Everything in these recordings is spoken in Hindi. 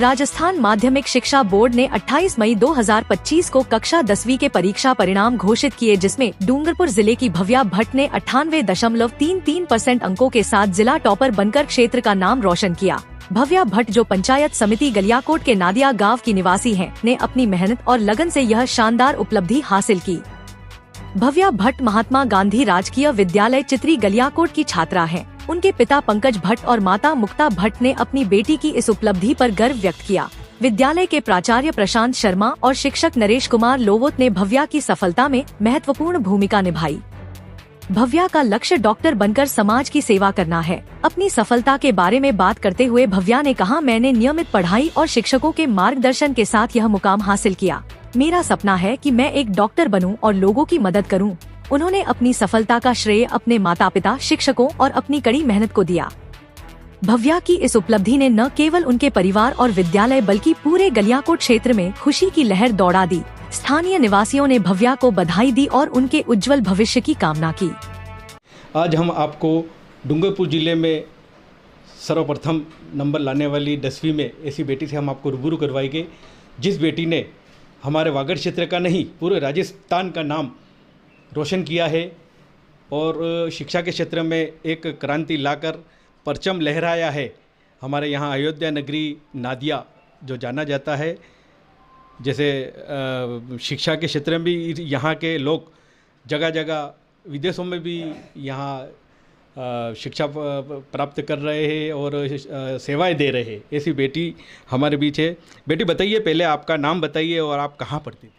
राजस्थान माध्यमिक शिक्षा बोर्ड ने 28 मई 2025 को कक्षा 10वीं के परीक्षा परिणाम घोषित किए, जिसमें डूंगरपुर जिले की भव्या भट्ट ने 98.33% अंकों के साथ जिला टॉपर बनकर क्षेत्र का नाम रोशन किया। भव्या भट्ट, जो पंचायत समिति गलियाकोट के नादिया गांव की निवासी हैं, ने अपनी मेहनत और लगन से यह शानदार उपलब्धि हासिल की। भव्या भट्ट महात्मा गांधी राजकीय विद्यालय चित्री गलियाकोट की छात्रा हैं। उनके पिता पंकज भट्ट और माता मुक्ता भट्ट ने अपनी बेटी की इस उपलब्धि पर गर्व व्यक्त किया। विद्यालय के प्राचार्य प्रशांत शर्मा और शिक्षक नरेश कुमार लोवोत ने भव्या की सफलता में महत्वपूर्ण भूमिका निभाई। भव्या का लक्ष्य डॉक्टर बनकर समाज की सेवा करना है। अपनी सफलता के बारे में बात करते हुए भव्या ने कहा, मैंने नियमित पढ़ाई और शिक्षकों के मार्गदर्शन के साथ यह मुकाम हासिल किया। मेरा सपना है कि मैं एक डॉक्टर बनूं और लोगों की मदद करूं। उन्होंने अपनी सफलता का श्रेय अपने माता पिता, शिक्षकों और अपनी कड़ी मेहनत को दिया। भव्या की इस उपलब्धि ने न केवल उनके परिवार और विद्यालय बल्कि पूरे गलियाकोट क्षेत्र में खुशी की लहर दौड़ा दी। स्थानीय निवासियों ने भव्या को बधाई दी और उनके उज्जवल भविष्य की कामना की। आज हम आपको डूंगरपुर जिले में सर्वप्रथम नंबर लाने वाली 10वीं में ऐसी बेटी से हम आपको रूबरू करवाएंगे, जिस बेटी ने हमारे वागड़ क्षेत्र का नहीं पूरे राजस्थान का नाम रोशन किया है और शिक्षा के क्षेत्र में एक क्रांति लाकर परचम लहराया है। हमारे यहाँ अयोध्या नगरी नादिया जो जाना जाता है, जैसे शिक्षा के क्षेत्र में भी यहाँ के लोग जगह जगह विदेशों में भी यहाँ शिक्षा प्राप्त कर रहे हैं और सेवाएं दे रहे हैं। ऐसी बेटी हमारे बीच है। बेटी बताइए, पहले आपका नाम बताइए और आप कहाँ पढ़ती थी?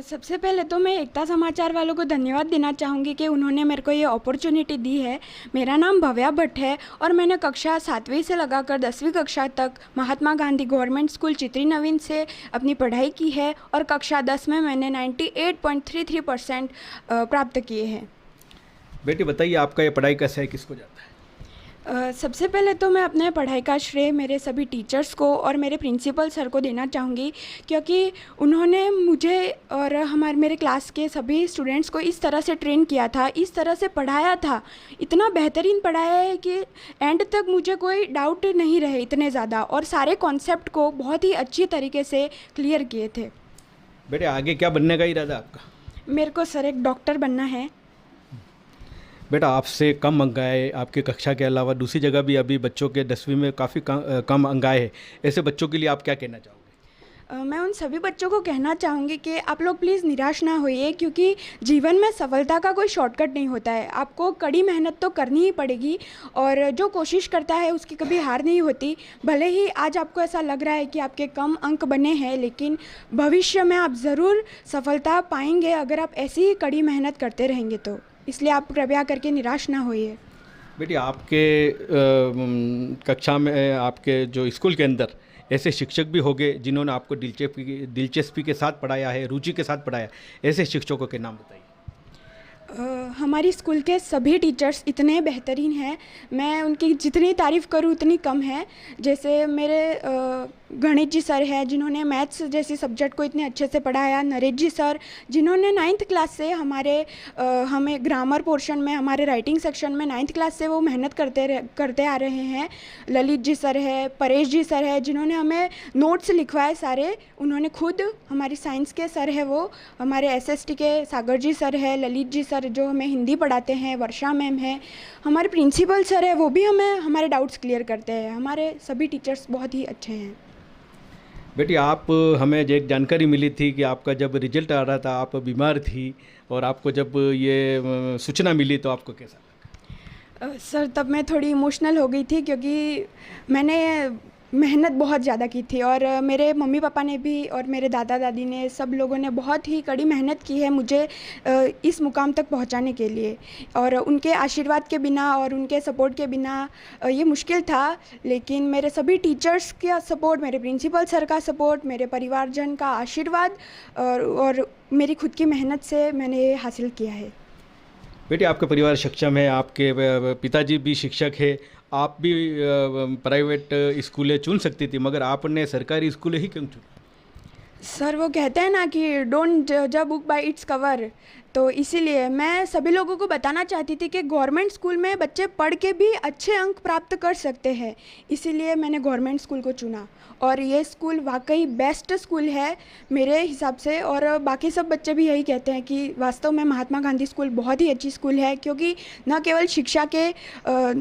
सबसे पहले तो मैं एकता समाचार वालों को धन्यवाद देना चाहूँगी कि उन्होंने मेरे को ये अपॉर्चुनिटी दी है। मेरा नाम भव्या भट्ट है और मैंने कक्षा 7वीं से लगाकर 10वीं कक्षा तक महात्मा गांधी गवर्नमेंट स्कूल चित्री नवीन से अपनी पढ़ाई की है और कक्षा 10 में मैंने 98.33% प्राप्त किए हैं। बेटी बताइए, आपका ये पढ़ाई कैसा है, किसको जाता है? सबसे पहले तो मैं अपने पढ़ाई का श्रेय मेरे सभी टीचर्स को और मेरे प्रिंसिपल सर को देना चाहूँगी, क्योंकि उन्होंने मुझे और मेरे क्लास के सभी स्टूडेंट्स को इस तरह से ट्रेन किया था, इस तरह से पढ़ाया था, इतना बेहतरीन पढ़ाया है कि एंड तक मुझे कोई डाउट नहीं रहे इतने ज़्यादा, और सारे कॉन्सेप्ट को बहुत ही अच्छी तरीके से क्लियर किए थे। बेटे आगे क्या बनने का इरादा आपका? मेरे को सर एक डॉक्टर बनना है। बेटा आपसे कम अंक आए, आपके कक्षा के अलावा दूसरी जगह भी अभी बच्चों के 10वीं में काफ़ी कम अंक आए हैं, ऐसे बच्चों के लिए आप क्या कहना चाहोगे? मैं उन सभी बच्चों को कहना चाहूँगी कि आप लोग प्लीज़ निराश ना होइए, क्योंकि जीवन में सफलता का कोई शॉर्टकट नहीं होता है। आपको कड़ी मेहनत तो करनी ही पड़ेगी और जो कोशिश करता है उसकी कभी हार नहीं होती। भले ही आज आपको ऐसा लग रहा है कि आपके कम अंक बने हैं, लेकिन भविष्य में आप ज़रूर सफलता पाएंगे अगर आप ऐसी ही कड़ी मेहनत करते रहेंगे तो। इसलिए आप कृपया करके निराश ना होइए। बेटी आपके कक्षा में, आपके जो स्कूल के अंदर ऐसे शिक्षक भी होंगे जिन्होंने आपको दिलचस्पी के साथ पढ़ाया है, रुचि के साथ पढ़ाया, ऐसे शिक्षकों के नाम बताइए। हमारी स्कूल के सभी टीचर्स इतने बेहतरीन हैं, मैं उनकी जितनी तारीफ़ करूँ उतनी कम है। जैसे मेरे गणित जी सर हैं जिन्होंने मैथ्स जैसी सब्जेक्ट को इतने अच्छे से पढ़ाया। नरेश जी सर जिन्होंने 9th क्लास से हमें ग्रामर पोर्शन में, हमारे राइटिंग सेक्शन में 9th क्लास से वो मेहनत करते आ रहे हैं। ललित जी सर है, परेश जी सर है जिन्होंने हमें नोट्स लिखवाए सारे, उन्होंने खुद। हमारी साइंस के सर है वो, हमारे SST के सागर जी सर है, ललित जी सर जो हमें हिंदी पढ़ाते हैं, वर्षा मैम है, हमारे प्रिंसिपल सर है वो भी हमें हमारे डाउट्स क्लियर करते हैं। हमारे सभी टीचर्स बहुत ही अच्छे हैं। बेटी आप, हमें एक जानकारी मिली थी कि आपका जब रिजल्ट आ रहा था आप बीमार थी, और आपको जब ये सूचना मिली तो आपको कैसा लगा? सर तब मैं थोड़ी इमोशनल हो गई थी, क्योंकि मैंने मेहनत बहुत ज़्यादा की थी और मेरे मम्मी पापा ने भी और मेरे दादा दादी ने, सब लोगों ने बहुत ही कड़ी मेहनत की है मुझे इस मुकाम तक पहुंचाने के लिए, और उनके आशीर्वाद के बिना और उनके सपोर्ट के बिना ये मुश्किल था। लेकिन मेरे सभी टीचर्स का सपोर्ट, मेरे प्रिंसिपल सर का सपोर्ट, मेरे परिवारजन का आशीर्वाद और मेरी खुद की मेहनत से मैंने ये हासिल किया है। बेटी आपका परिवार सक्षम है, आपके पिताजी भी शिक्षक है, आप भी प्राइवेट स्कूलें चुन सकती थी, मगर आपने सरकारी स्कूलें ही क्यों चुनी? सर वो कहते हैं ना कि डोंट जज a book by its cover, तो इसीलिए मैं सभी लोगों को बताना चाहती थी कि गवर्नमेंट स्कूल में बच्चे पढ़ के भी अच्छे अंक प्राप्त कर सकते हैं, इसीलिए मैंने गवर्नमेंट स्कूल को चुना। और ये स्कूल वाकई बेस्ट स्कूल है मेरे हिसाब से, और बाकी सब बच्चे भी यही कहते हैं कि वास्तव में महात्मा गांधी स्कूल बहुत ही अच्छी स्कूल है, क्योंकि न केवल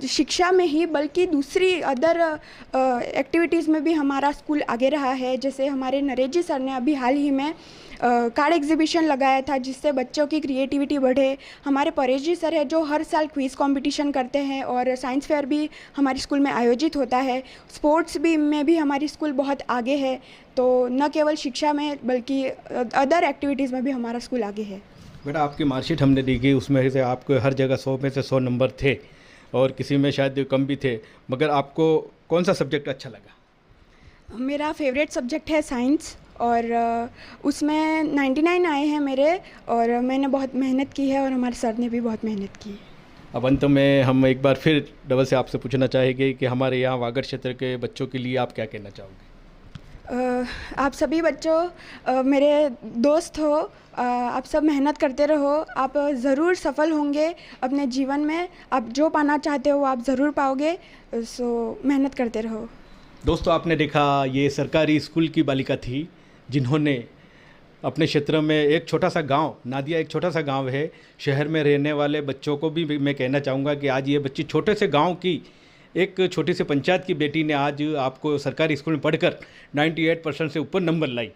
शिक्षा में ही बल्कि दूसरी अदर एक्टिविटीज़ में भी हमारा स्कूल आगे रहा है। जैसे हमारे नरेश जी सर ने अभी हाल ही में कार्ड एग्जीबिशन लगाया था, जिससे बच्चों की क्रिएटिविटी बढ़े। हमारे परेश जी सर है जो हर साल क्विज़ कंपटीशन करते हैं, और साइंस फेयर भी हमारे स्कूल में आयोजित होता है। स्पोर्ट्स भी में भी हमारी स्कूल बहुत आगे है, तो न केवल शिक्षा में बल्कि अदर एक्टिविटीज़ में भी हमारा स्कूल आगे है। बेटा, आपकी मार्कशीट हमने देखी, उसमें से आपको हर जगह 100 में से 100 नंबर थे, और किसी में शायद कम भी थे, मगर आपको कौन सा सब्जेक्ट अच्छा लगा? मेरा फेवरेट सब्जेक्ट है साइंस, और उसमें 99 आए हैं मेरे, और मैंने बहुत मेहनत की है और हमारे सर ने भी बहुत मेहनत की है। अब अंत में हम एक बार फिर डबल से आपसे पूछना चाहेंगे कि हमारे यहाँ वागड़ क्षेत्र के बच्चों के लिए आप क्या कहना चाहोगे? आप सभी बच्चों मेरे दोस्त हो, आप सब मेहनत करते रहो, आप ज़रूर सफल होंगे अपने जीवन में। आप जो पाना चाहते हो आप ज़रूर पाओगे, सो मेहनत करते रहो। दोस्तों, आपने देखा, ये सरकारी स्कूल की बालिका थी जिन्होंने अपने क्षेत्र में एक छोटा सा गांव, नादिया एक छोटा सा गांव है, शहर में रहने वाले बच्चों को भी मैं कहना चाहूँगा कि आज ये बच्ची छोटे से गांव की एक छोटी सी पंचायत की बेटी ने आज आपको सरकारी स्कूल में पढ़कर 98% से ऊपर नंबर लाई,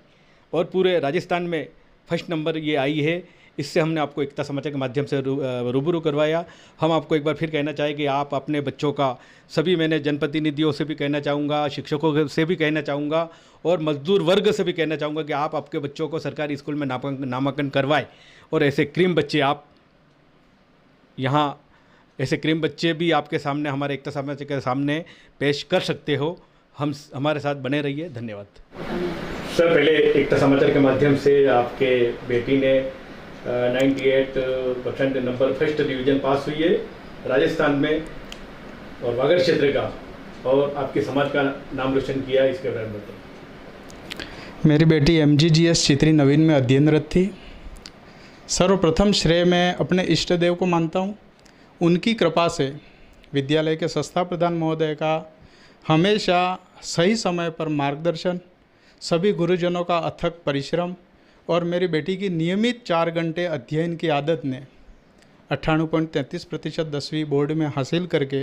और पूरे राजस्थान में फर्स्ट नंबर ये आई है। इससे हमने आपको एकता समाचार के माध्यम से रूबरू करवाया। हम आपको एक बार फिर कहना चाहेंगे, आप अपने बच्चों का, सभी मैंने जनप्रतिनिधियों से भी कहना चाहूँगा, शिक्षकों से भी कहना चाहूँगा, और मजदूर वर्ग से भी कहना चाहूँगा कि आप आपके बच्चों को सरकारी स्कूल में नामांकन करवाएं, और ऐसे क्रीम बच्चे आप यहाँ, ऐसे क्रीम बच्चे भी आपके सामने, हमारे एकता समाचार के सामने पेश कर सकते हो। हमारे साथ बने रहिए। धन्यवाद। सर, पहले एकता समाचार के माध्यम से आपके बेटी ने 98% नंबर फर्स्ट डिवीज़न पास हुई है राजस्थान में, और वागड़ क्षेत्र का, और आपके समाज का नाम रोशन किया, इसके बारे में बताइए। मेरी बेटी MGGS चित्री नवीन में अध्ययनरत थी। सर्वप्रथम श्रेय मैं अपने इष्ट देव को मानता हूँ। उनकी कृपा से विद्यालय के संस्था प्रधान महोदय का हमेशा सही समय पर मार्गदर्शन, सभी गुरुजनों का अथक परिश्रम और मेरी बेटी की नियमित 4 घंटे अध्ययन की आदत ने 98.33% 10वीं बोर्ड में हासिल करके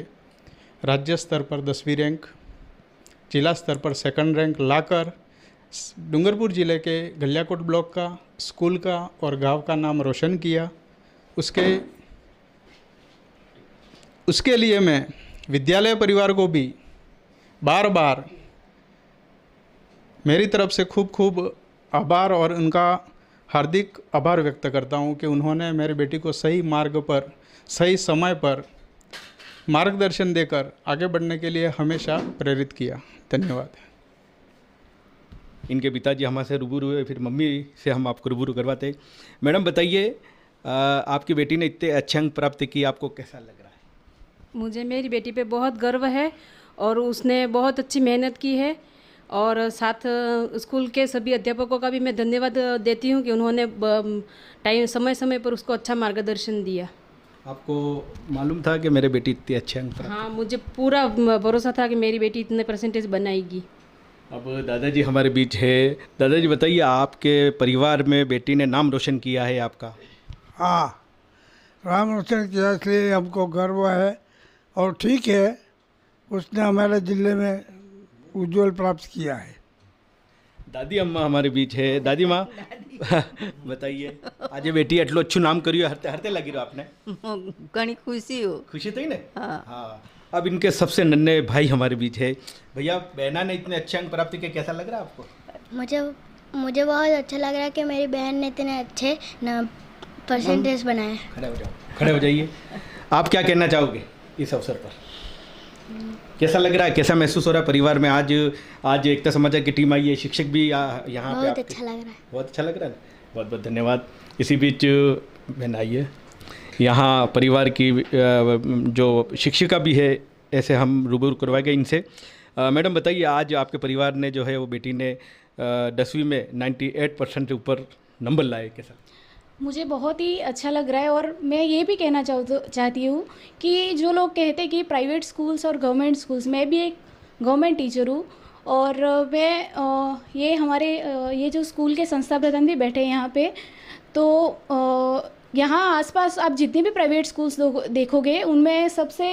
राज्य स्तर पर 10वीं रैंक, जिला स्तर पर 2nd रैंक लाकर डूंगरपुर ज़िले के गलियाकोट ब्लॉक का, स्कूल का और गांव का नाम रोशन किया। उसके लिए मैं विद्यालय परिवार को भी बार बार मेरी तरफ से खूब आभार और उनका हार्दिक आभार व्यक्त करता हूं कि उन्होंने मेरी बेटी को सही मार्ग पर, सही समय पर मार्गदर्शन देकर आगे बढ़ने के लिए हमेशा प्रेरित किया। धन्यवाद। इनके पिताजी हमारे से रूबरू हुए, फिर मम्मी से हम आपको रूबरू करवाते। मैडम, बताइए, आपकी बेटी ने इतने अच्छे अंक प्राप्त किए, आपको कैसा लग रहा है? मुझे मेरी बेटी पे बहुत गर्व है, और उसने बहुत अच्छी मेहनत की है, और साथ स्कूल के सभी अध्यापकों का भी मैं धन्यवाद देती हूँ कि उन्होंने समय पर उसको अच्छा मार्गदर्शन दिया। आपको मालूम था कि मेरे बेटी इतने अच्छे अंक प्राप्त? हाँ, मुझे पूरा भरोसा था कि मेरी बेटी इतने परसेंटेज बनाएगी। अब दादाजी हमारे बीच है। दादाजी, बताइए, आपके परिवार में बेटी ने नाम रोशन किया है आपका? हाँ, नाम रोशन किया, इसलिए हमको गर्व है, और ठीक है, उसने हमारे ज़िले में उज्जवल प्राप्त किया है। दादी अम्मा हमारे बीच है। दादी माँ, बताइए, आज बेटी एटलो अच्छू नाम करियो, हरते लगी रहो आपने? घणी खुशी हो। खुशी थी ना? हाँ। अब इनके सबसे नन्हे भाई हमारे बीच है। भैया, बहना ने इतने अच्छे अंक प्राप्त किए, कैसा लग रहा है आपको? मुझे बहुत अच्छा लग रहा है कि मेरी बहन ने इतने अच्छे परसेंटेज बनाए। खड़े हो जाइए। आप क्या कहना चाहोगे इस अवसर पर? कैसा लग रहा है, कैसा महसूस हो रहा है परिवार में? आज एकता समाचार की टीम आई है, शिक्षक भी यहाँ पे। बहुत अच्छा लग रहा है। बहुत अच्छा लग रहा है। बहुत बहुत धन्यवाद। इसी बीच बहन आई है, यहाँ परिवार की जो शिक्षिका भी है, ऐसे हम रूबरू करवाएंगे इनसे। मैडम, बताइए, आज आपके परिवार ने जो है वो बेटी ने 10वीं में 98% से ऊपर नंबर लाए, कैसा? मुझे बहुत ही अच्छा लग रहा है और मैं ये भी कहना चाहती हूँ कि जो लोग कहते हैं कि प्राइवेट स्कूल्स और गवर्नमेंट स्कूल्स, मैं भी एक गवर्नमेंट टीचर हूँ और मैं ये हमारे ये जो स्कूल के संस्था प्रधान भी बैठे हैं यहाँ पे, तो यहाँ आसपास आप जितने भी प्राइवेट स्कूल्स देखोगे उनमें सबसे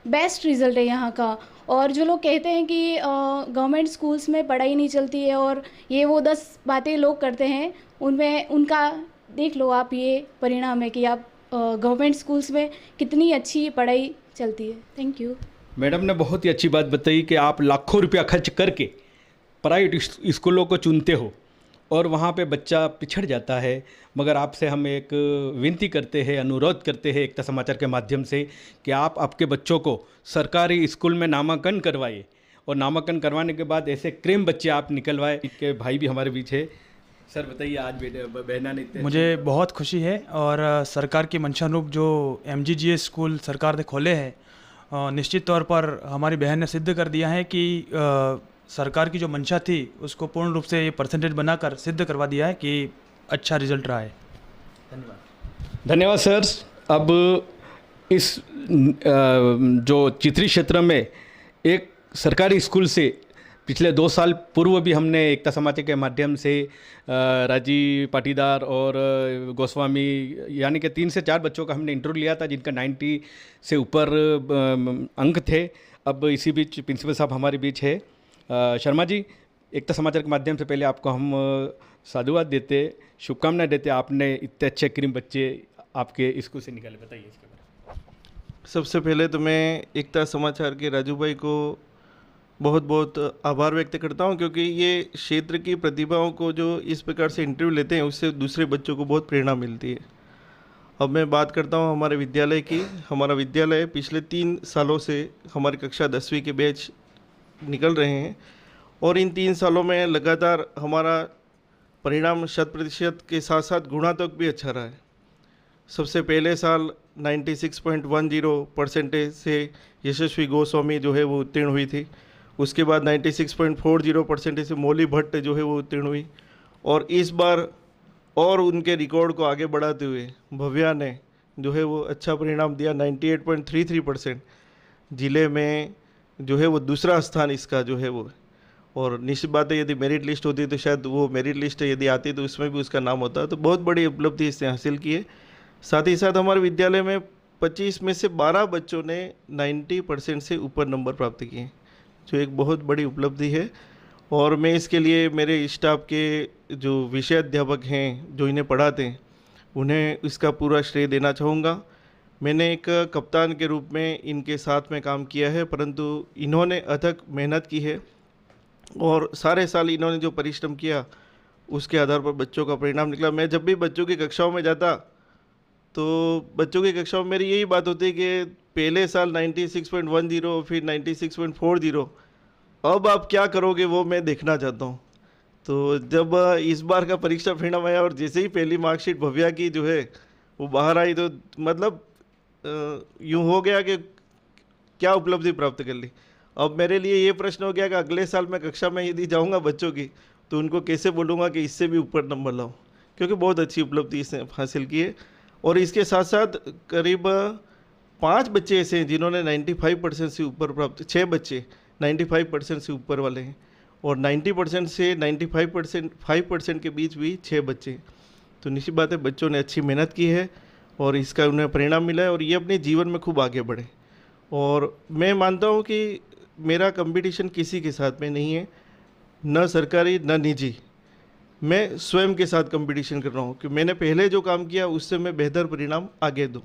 बेस्ट रिज़ल्ट है यहाँ का। और जो लोग कहते हैं कि गवर्नमेंट स्कूल्स में पढ़ाई नहीं चलती है और ये वो 10 बातें लोग करते हैं, उनमें उनका देख लो आप, ये परिणाम है कि आप गवर्नमेंट स्कूल्स में कितनी अच्छी पढ़ाई चलती है। Thank you. मैडम ने बहुत ही अच्छी बात बताई कि आप लाखों रुपया खर्च करके प्राइवेट स्कूलों को चुनते हो और वहाँ पे बच्चा पिछड़ जाता है, मगर आपसे हम एक विनती करते हैं, अनुरोध करते हैं एकता समाचार के माध्यम से कि आप आपके बच्चों को सरकारी स्कूल में नामांकन करवाइए और नामांकन करवाने के बाद ऐसे क्रेम बच्चे आप निकलवाए। के भाई भी हमारे बीच है। सर बताइए, आज बहना ने मुझे बहुत खुशी है और सरकार की मंशानुरूप जो MGGS स्कूल सरकार ने खोले हैं, निश्चित तौर पर हमारी बहन ने सिद्ध कर दिया है कि सरकार की जो मंशा थी उसको पूर्ण रूप से ये परसेंटेज बनाकर सिद्ध करवा दिया है कि अच्छा रिजल्ट रहा है। धन्यवाद सर। अब इस जो चित्री क्षेत्र में एक सरकारी स्कूल से पिछले 2 साल पूर्व भी हमने एकता समाचार के माध्यम से राजीव पाटीदार और गोस्वामी यानी कि 3 से 4 बच्चों का हमने इंटरव्यू लिया था जिनका 90 से ऊपर अंक थे। अब इसी बीच प्रिंसिपल साहब हमारे बीच है। शर्मा जी, एकता समाचार के माध्यम से पहले आपको हम साधुवाद देते, शुभकामनाएं देते, आपने इतने अच्छे क्रीम बच्चे आपके स्कूल से निकाले, बताइए इसके बारे में। सबसे पहले तो मैं एकता समाचार के राजू भाई को बहुत बहुत आभार व्यक्त करता हूं, क्योंकि ये क्षेत्र की प्रतिभाओं को जो इस प्रकार से इंटरव्यू लेते हैं उससे दूसरे बच्चों को बहुत प्रेरणा मिलती है। अब मैं बात करता हूं हमारे विद्यालय की। हमारा विद्यालय पिछले 3 सालों से हमारी कक्षा 10वीं के बैच निकल रहे हैं और इन 3 सालों में लगातार हमारा परिणाम 100% के साथ साथ गुणात्मक भी अच्छा रहा है। सबसे पहले साल 96.10 परसेंटेज से यशस्वी गोस्वामी जो है वो उत्तीर्ण हुई थी। उसके बाद 96.40 परसेंटेज से मौली भट्ट जो है वो उत्तीर्ण हुई और इस बार और उनके रिकॉर्ड को आगे बढ़ाते हुए भव्या ने जो है वो अच्छा परिणाम दिया। 98.33% ज़िले में जो है वो दूसरा स्थान इसका जो है वो, और निश्चित बात है यदि मेरिट लिस्ट होती तो शायद वो मेरिट लिस्ट यदि आती तो उसमें भी उसका नाम होता। तो बहुत बड़ी उपलब्धि इसने हासिल की है। साथ ही साथ हमारे विद्यालय में 25 में से 12 बच्चों ने 90% से ऊपर नंबर प्राप्त किए, जो एक बहुत बड़ी उपलब्धि है। और मैं इसके लिए मेरे स्टाफ के जो विषय अध्यापक हैं जो इन्हें पढ़ाते हैं उन्हें इसका पूरा श्रेय देना चाहूँगा। मैंने एक कप्तान के रूप में इनके साथ में काम किया है, परंतु इन्होंने अथक मेहनत की है और सारे साल इन्होंने जो परिश्रम किया उसके आधार पर बच्चों का परिणाम निकला। मैं जब भी बच्चों की कक्षाओं में जाता तो बच्चों की कक्षाओं में मेरी यही बात होती है कि पहले साल 96.10 फिर 96.40, अब आप क्या करोगे वो मैं देखना चाहता हूँ। तो जब इस बार का परीक्षा परिणाम आया और जैसे ही पहली मार्कशीट भव्या की जो है वो बाहर आई तो मतलब यूँ हो गया कि क्या उपलब्धि प्राप्त कर ली। अब मेरे लिए ये प्रश्न हो गया कि अगले साल मैं कक्षा में यदि जाऊँगा बच्चों की तो उनको कैसे बोलूँगा कि इससे भी ऊपर नंबर लाओ, क्योंकि बहुत अच्छी उपलब्धि इसने हासिल की है। और इसके साथ साथ करीब 5 बच्चे ऐसे हैं जिन्होंने 95% से ऊपर प्राप्त, 6 बच्चे 95% से ऊपर वाले हैं और 90% से 95% के बीच भी 6 बच्चे। तो निश्चित बात है बच्चों ने अच्छी मेहनत की है और इसका उन्हें परिणाम मिला है और ये अपने जीवन में खूब आगे बढ़े। और मैं मानता हूँ कि मेरा कंपटीशन किसी के साथ में नहीं है, न सरकारी न निजी, मैं स्वयं के साथ कंपटीशन कर रहा हूँ कि मैंने पहले जो काम किया उससे मैं बेहतर परिणाम आगे दूँ।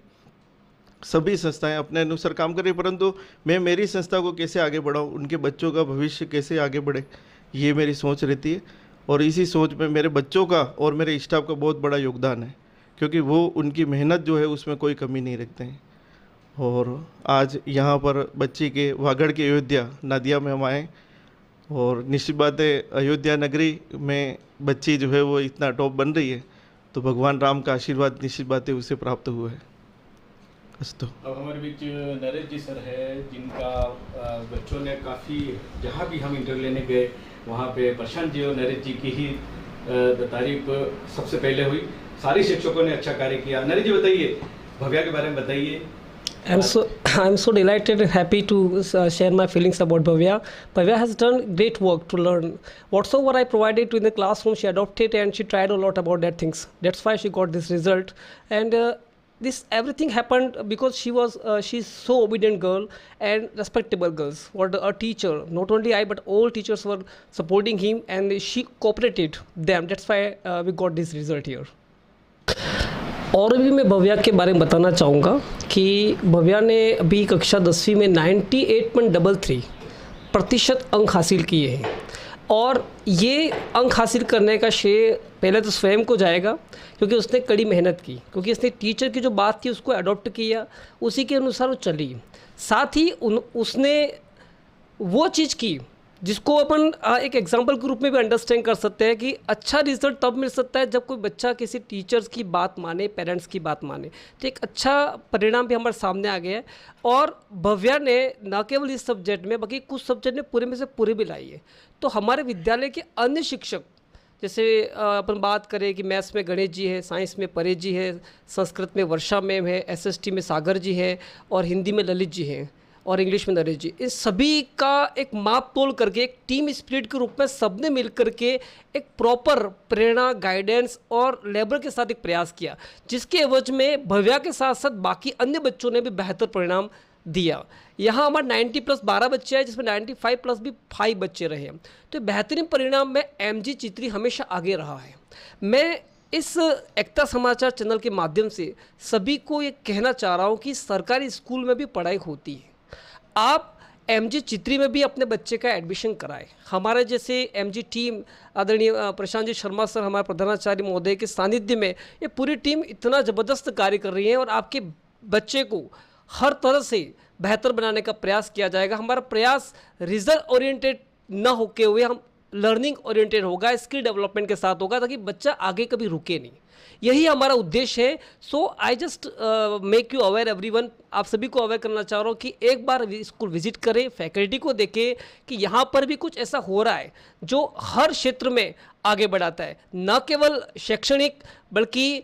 सभी संस्थाएं अपने अनुसार काम करें, परंतु मैं मेरी संस्था को कैसे आगे बढ़ाऊँ, उनके बच्चों का भविष्य कैसे आगे बढ़े, ये मेरी सोच रहती है। और इसी सोच में मेरे बच्चों का और मेरे स्टाफ का बहुत बड़ा योगदान है, क्योंकि वो उनकी मेहनत जो है उसमें कोई कमी नहीं रखते हैं। और आज यहाँ पर बच्ची के वागड़ के अयोध्या नादिया में हम आए और निश्चित बात है अयोध्या नगरी में बच्ची जो है वो इतना टॉप बन रही है तो भगवान राम का आशीर्वाद निश्चित बात है उसे प्राप्त हुआ है। अस्तु। अब हमारे बीच नरेश जी सर है, जिनका बच्चों ने काफ़ी, जहाँ भी हम इंटरव्यू लेने गए वहाँ पे प्रशांत जी और नरेश जी की ही तारीफ सबसे पहले हुई। सारे शिक्षकों ने अच्छा कार्य किया। नरेश जी बताइए, भव्या के बारे में बताइए। I'm so delighted and happy to share my feelings about Bhavya. Bhavya has done great work to learn. Whatsoever I provided to in the classroom, she adopted and she tried a lot about that things. That's why she got this result. And this everything happened because she's so obedient girl and respectable girls. What a teacher, not only I but all teachers were supporting him and she cooperated them. That's why we got this result here. और भी मैं भव्या के बारे में बताना चाहूँगा कि भव्या ने अभी कक्षा 10वीं में 98.33% अंक हासिल किए हैं और ये अंक हासिल करने का श्रेय पहले तो स्वयं को जाएगा क्योंकि उसने कड़ी मेहनत की, क्योंकि उसने टीचर की जो बात थी उसको अडॉप्ट किया, उसी के अनुसार वो चली। साथ ही उसने वो चीज़ की जिसको अपन एक एग्जाम्पल के रूप में भी अंडरस्टैंड कर सकते हैं कि अच्छा रिजल्ट तब मिल सकता है जब कोई बच्चा किसी टीचर्स की बात माने, पेरेंट्स की बात माने। तो एक अच्छा परिणाम भी हमारे सामने आ गया है और भव्या ने न केवल इस सब्जेक्ट में बल्कि कुछ सब्जेक्ट में पूरे में से पूरे भी लाई है। तो हमारे विद्यालय के अन्य शिक्षक, जैसे अपन बात करें कि मैथ्स में गणेश जी है, साइंस में परेश जी है, संस्कृत में वर्षा मैम है, SST में सागर जी है और हिंदी में ललित जी हैं और इंग्लिश में नरेश जी, इस सभी का एक माप तोल करके एक टीम स्पिरिट के रूप में सबने मिल करके एक प्रॉपर प्रेरणा, गाइडेंस और लेबर के साथ एक प्रयास किया, जिसके एवज में भव्या के साथ साथ बाकी अन्य बच्चों ने भी बेहतर परिणाम दिया। यहाँ हमारे 90+12 बच्चे हैं जिसमें 95+ भी 5 बच्चे रहे हैं। तो बेहतरीन परिणाम में MG चित्री हमेशा आगे रहा है। मैं इस एकता समाचार चैनल के माध्यम से सभी को ये कहना चाह रहा हूँ कि सरकारी स्कूल में भी पढ़ाई होती है। आप MG चित्री में भी अपने बच्चे का एडमिशन कराएं। हमारे जैसे MG टीम आदरणीय प्रशांत जी शर्मा सर, हमारे प्रधानाचार्य महोदय के सानिध्य में ये पूरी टीम इतना ज़बरदस्त कार्य कर रही है और आपके बच्चे को हर तरह से बेहतर बनाने का प्रयास किया जाएगा। हमारा प्रयास रिजल्ट ओरिएंटेड न होके हुए हम लर्निंग ओरिएंटेड होगा, स्किल डेवलपमेंट के साथ होगा, ताकि बच्चा आगे कभी रुके नहीं। यही हमारा उद्देश्य है। So I just make you aware everyone, आप सभी को अवेयर करना चाह रहा हूँ कि एक बार स्कूल विजिट करें, फैकल्टी को देखें कि यहाँ पर भी कुछ ऐसा हो रहा है जो हर क्षेत्र में आगे बढ़ाता है, न केवल शैक्षणिक बल्कि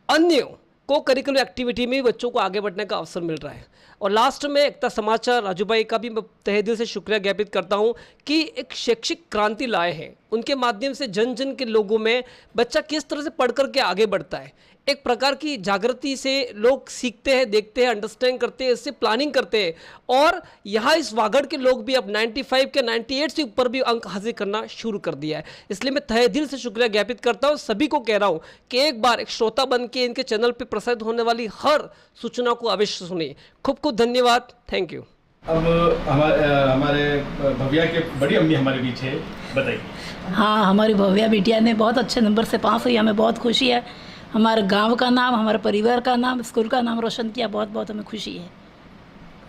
अन्य को करिकुलर एक्टिविटी में बच्चों को आगे बढ़ने का अवसर मिल रहा है। और लास्ट में एकता समाचार राजू भाई का भी मैं तहे दिल से शुक्रिया ज्ञापित करता हूं कि एक शैक्षिक क्रांति लाए हैं। उनके माध्यम से जन जन के लोगों में बच्चा किस तरह से पढ़ कर के आगे बढ़ता है, एक प्रकार की जागृति से लोग सीखते हैं, देखते हैं, अंडरस्टैंड करते हैं, इससे प्लानिंग करते हैं। और यहाँ इस वागड़ के लोग भी अब 95 के 98 से ऊपर भी अंक हासिल करना शुरू कर दिया है। इसलिए मैं तहे दिल से शुक्रिया ज्ञापित करता हूँ। सभी को कह रहा हूँ कि एक बार एक श्रोता बन के इनके चैनल पर प्रसारित होने वाली हर सूचना को अवश्य सुनिए। खूब खूब धन्यवाद, थैंक यू। अब हमारे भव्या के बड़ी अम्मी हमारे बीच है, बताइए। हाँ, हमारी भव्या बिटिया ने बहुत अच्छे नंबर से पास हुई, हमें बहुत खुशी है। हमारे गांव का नाम, हमारे परिवार का नाम, स्कूल का नाम रोशन किया, बहुत बहुत हमें खुशी है।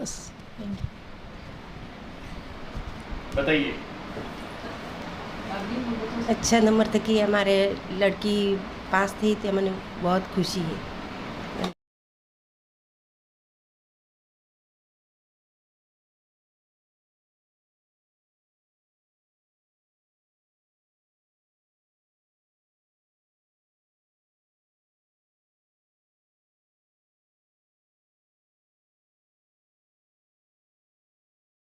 बस बताइए। अच्छा नंबर तक की हमारे लड़की पास थी तो हमें बहुत खुशी है।